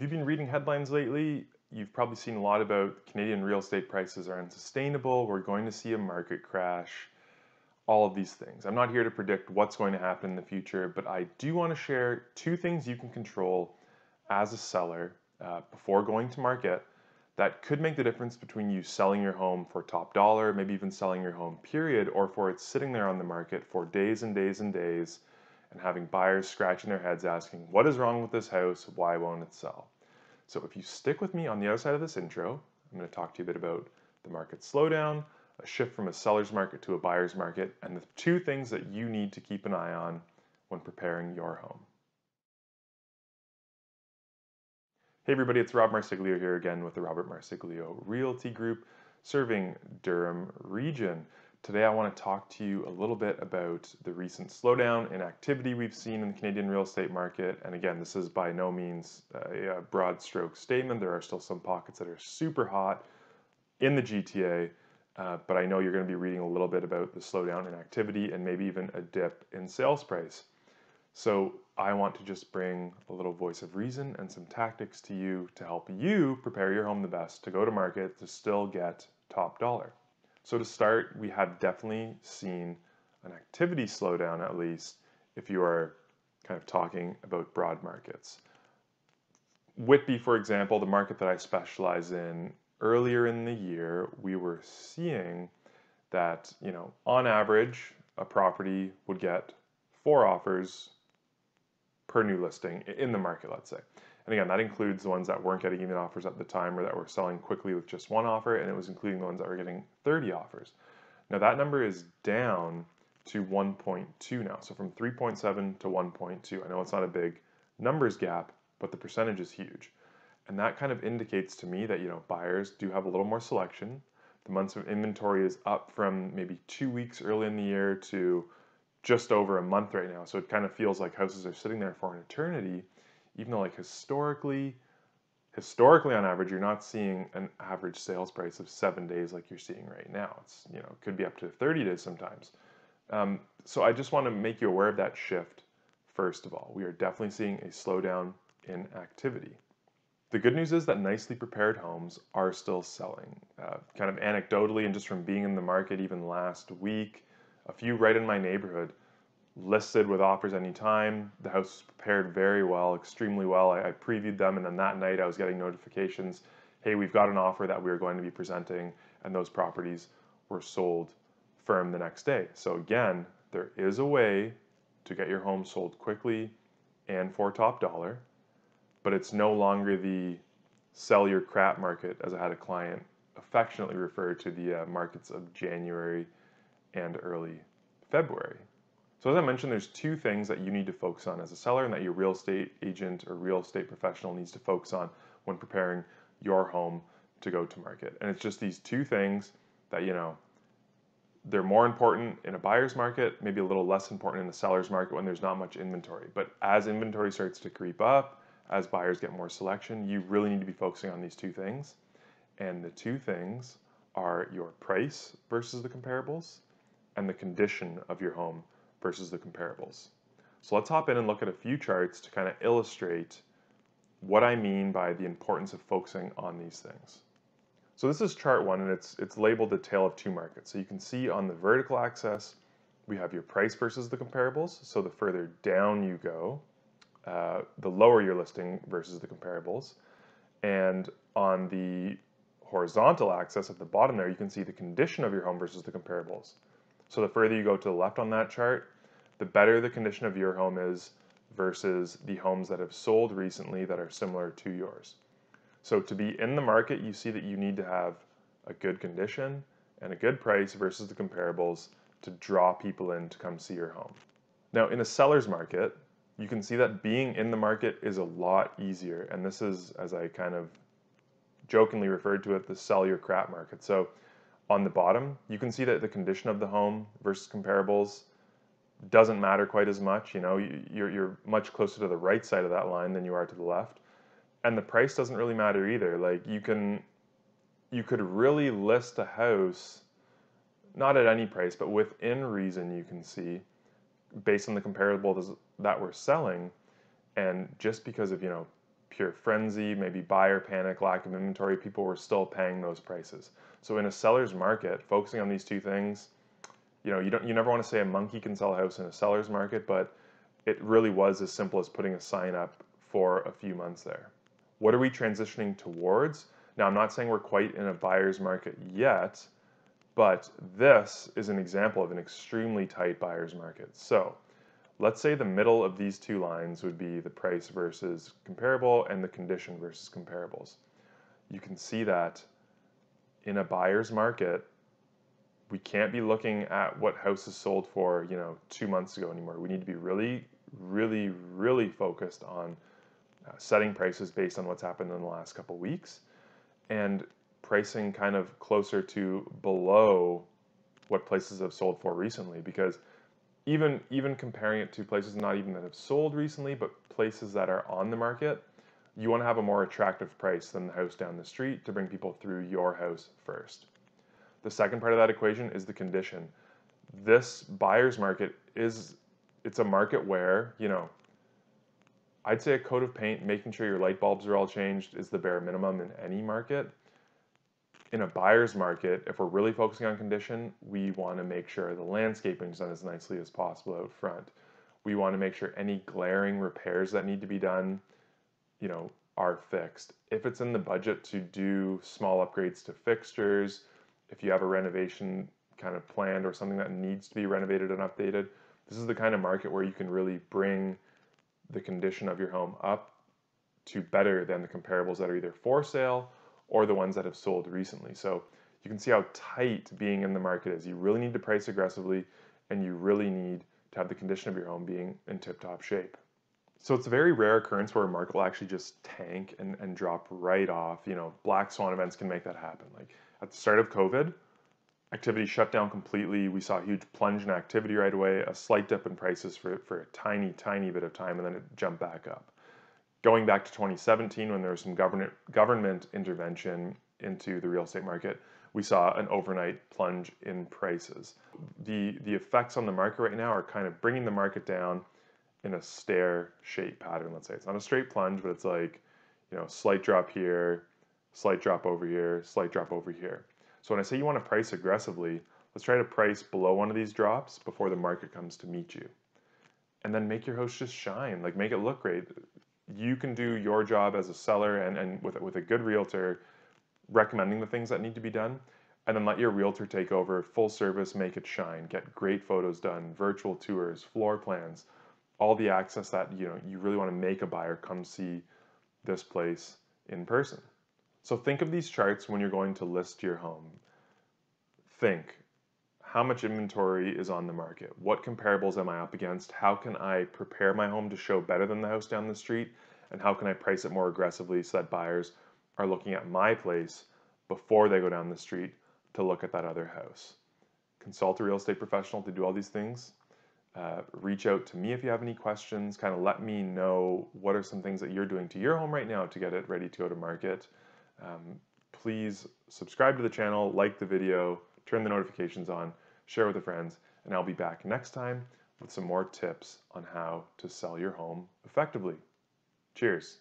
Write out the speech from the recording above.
If you've been reading headlines lately, you've probably seen a lot about Canadian real estate prices are unsustainable, we're going to see a market crash, all of these things. I'm not here to predict what's going to happen in the future, but I do want to share two things you can control as a seller before going to market that could make the difference between you selling your home for top dollar, maybe even selling your home period, or for it sitting there on the market for days and days and days and having buyers scratching their heads asking, what is wrong with this house? Why won't it sell? So if you stick with me on the other side of this intro, I'm going to talk to you a bit about the market slowdown, a shift from a seller's market to a buyer's market, and the two things that you need to keep an eye on when preparing your home. Hey everybody, it's Rob Marsiglio here again with the Robert Marsiglio Realty Group serving Durham region. Today I want to talk to you a little bit about the recent slowdown in activity we've seen in the Canadian real estate market. And again, this is by no means a broad stroke statement. There are still some pockets that are super hot in the GTA, but I know you're going to be reading a little bit about the slowdown in activity and maybe even a dip in sales price. So I want to just bring a little voice of reason and some tactics to you to help you prepare your home the best to go to market to still get top dollar. So to start, we have definitely seen an activity slowdown, at least if you are kind of talking about broad markets. Whitby, for example, the market that I specialize in, earlier in the year, we were seeing that, on average, a property would get 4 offers per new listing in the market, let's say. And again, that includes the ones that weren't getting even offers at the time or that were selling quickly with just 1 offer, and it was including the ones that were getting 30 offers. Now that number is down to 1.2 now, so from 3.7 to 1.2. I know it's not a big numbers gap, but the percentage is huge. And that kind of indicates to me that, buyers do have a little more selection. The months of inventory is up from maybe 2 weeks early in the year to just over a month right now. So it kind of feels like houses are sitting there for an eternity, even though historically on average, you're not seeing an average sales price of 7 days like you're seeing right now. It's, it could be up to 30 days sometimes. So I just want to make you aware of that shift. First of all, we are definitely seeing a slowdown in activity. The good news is that nicely prepared homes are still selling. Kind of anecdotally and just from being in the market even last week, a few right in my neighborhood listed with offers anytime. The house was prepared very well, extremely well. I previewed them, and then that night I was getting notifications, hey, we've got an offer that we are going to be presenting, and those properties were sold firm the next day. So again, there is a way to get your home sold quickly and for top dollar, but it's no longer the sell your crap market, as I had a client affectionately refer to the markets of January and early February. So as I mentioned, there's 2 things that you need to focus on as a seller and that your real estate agent or real estate professional needs to focus on when preparing your home to go to market. And it's just these 2 things that, they're more important in a buyer's market, maybe a little less important in the seller's market when there's not much inventory. But as inventory starts to creep up, as buyers get more selection, you really need to be focusing on these 2 things. And the 2 things are your price versus the comparables and the condition of your home versus the comparables. So let's hop in and look at a few charts to kind of illustrate what I mean by the importance of focusing on these things. So this is chart 1, and it's labeled the tale of 2 markets. So you can see on the vertical axis, we have your price versus the comparables. So the further down you go, the lower your listing versus the comparables. And on the horizontal axis at the bottom there, you can see the condition of your home versus the comparables. So the further you go to the left on that chart, the better the condition of your home is versus the homes that have sold recently that are similar to yours. So to be in the market, you see that you need to have a good condition and a good price versus the comparables to draw people in to come see your home. Now in a seller's market, you can see that being in the market is a lot easier. And this is, as I kind of jokingly referred to it, the sell your crap market. So on the bottom, you can see that the condition of the home versus comparables doesn't matter quite as much. You're much closer to the right side of that line than you are to the left. And the price doesn't really matter either. Like you could really list a house, not at any price, but within reason, you can see, based on the comparables that we're selling. And just because of, pure frenzy, maybe buyer panic, lack of inventory, people were still paying those prices. So in a seller's market, focusing on these two things, you never want to say a monkey can sell a house in a seller's market, but it really was as simple as putting a sign up for a few months there. What are we transitioning towards? Now, I'm not saying we're quite in a buyer's market yet, but this is an example of an extremely tight buyer's market. So let's say the middle of these two lines would be the price versus comparable and the condition versus comparables. You can see that in a buyer's market, we can't be looking at what houses sold for, 2 months ago anymore. We need to be really, really, really focused on setting prices based on what's happened in the last couple weeks and pricing kind of closer to below what places have sold for recently, because even comparing it to places not even that have sold recently, but places that are on the market, you want to have a more attractive price than the house down the street to bring people through your house first. The second part of that equation is the condition. This buyer's market it's a market where, I'd say a coat of paint, making sure your light bulbs are all changed is the bare minimum in any market. In a buyer's market, if we're really focusing on condition, we want to make sure the landscaping is done as nicely as possible out front. We want to make sure any glaring repairs that need to be done, are fixed. If it's in the budget to do small upgrades to fixtures, if you have a renovation kind of planned or something that needs to be renovated and updated, this is the kind of market where you can really bring the condition of your home up to better than the comparables that are either for sale or the ones that have sold recently. So you can see how tight being in the market is. You really need to price aggressively, and you really need to have the condition of your home being in tip-top shape. So it's a very rare occurrence where a market will actually just tank and drop right off. Black swan events can make that happen. Like at the start of COVID, activity shut down completely. We saw a huge plunge in activity right away, a slight dip in prices for a tiny, tiny bit of time, and then it jumped back up. Going back to 2017, when there was some government intervention into the real estate market, we saw an overnight plunge in prices. The effects on the market right now are kind of bringing the market down in a stair shape pattern, let's say. It's not a straight plunge, but it's like, slight drop here, slight drop over here, slight drop over here. So when I say you want to price aggressively, let's try to price below one of these drops before the market comes to meet you. And then make your house just shine, like make it look great. You can do your job as a seller and with a good realtor, recommending the things that need to be done, and then let your realtor take over, full service, make it shine, get great photos done, virtual tours, floor plans, all the access that you really want to make a buyer come see this place in person. So think of these charts when you're going to list your home. Think, how much inventory is on the market? What comparables am I up against? How can I prepare my home to show better than the house down the street? And how can I price it more aggressively so that buyers are looking at my place before they go down the street to look at that other house? Consult a real estate professional to do all these things. Reach out to me if you have any questions. Kind of let me know what are some things that you're doing to your home right now to get it ready to go to market. Please subscribe to the channel, like the video, turn the notifications on, share with a friends, and I'll be back next time with some more tips on how to sell your home effectively. Cheers.